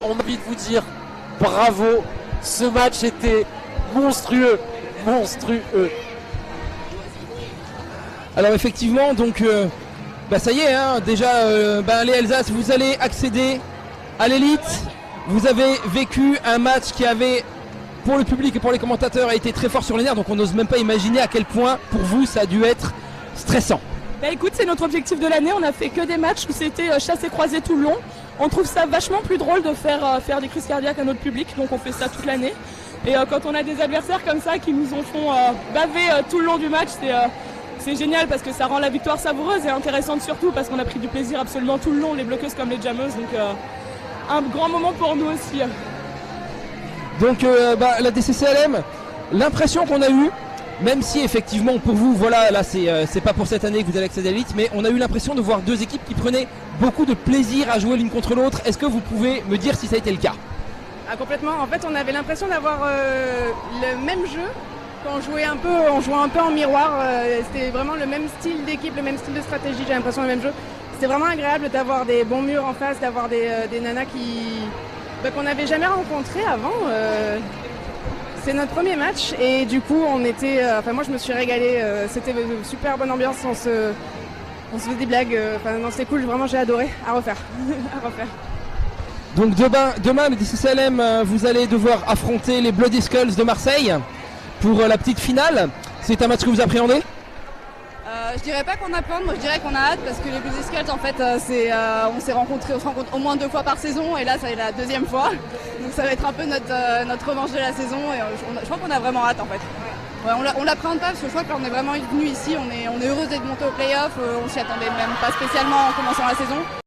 On a envie de vous dire bravo, ce match était monstrueux, monstrueux. Alors effectivement, donc ça y est, hein, déjà les Alsace, vous allez accéder à l'élite. Vous avez vécu un match qui avait, pour le public et pour les commentateurs, a été très fort sur les nerfs, donc on n'ose même pas imaginer à quel point pour vous ça a dû être stressant. Bah écoute, c'est notre objectif de l'année, on a fait que des matchs où c'était chassé croisé tout le long. On trouve ça vachement plus drôle de faire des crises cardiaques à notre public, donc on fait ça toute l'année. Et quand on a des adversaires comme ça qui nous en font baver tout le long du match, c'est génial parce que ça rend la victoire savoureuse et intéressante surtout parce qu'on a pris du plaisir absolument tout le long, les bloqueuses comme les jammeuses, donc un grand moment pour nous aussi. Donc la DCCLM, l'impression qu'on a eue, même si effectivement pour vous, voilà, là c'est pas pour cette année que vous allez accéder à l'élite, mais on a eu l'impression de voir deux équipes qui prenaient beaucoup de plaisir à jouer l'une contre l'autre. Est-ce que vous pouvez me dire si ça a été le cas? Complètement, en fait on avait l'impression d'avoir le même jeu. Quand on jouait un peu en miroir, c'était vraiment le même style d'équipe, le même style de stratégie, j'ai l'impression le même jeu. C'était vraiment agréable d'avoir des bons murs en face, d'avoir des nanas qu'on n'avait jamais rencontrées avant. C'est notre premier match et du coup moi je me suis régalée, c'était une super bonne ambiance, on se fait des blagues, c'était cool, vraiment j'ai adoré, à refaire. à refaire. Donc demain le DCCLM, vous allez devoir affronter les Bloody Skulls de Marseille pour la petite finale. C'est un match que vous appréhendez? Je dirais pas qu'on appréhende, moi je dirais qu'on a hâte parce que les Bloody Skulls en fait on se rencontre au moins 2 fois par saison et là ça est la 2e fois. Donc ça va être un peu notre revanche de la saison et je crois qu'on a vraiment hâte en fait. Ouais, on l'appréhende pas parce que je crois qu'on est vraiment venu ici, on est heureux d'être monté au play-off, on s'y attendait même pas spécialement en commençant la saison.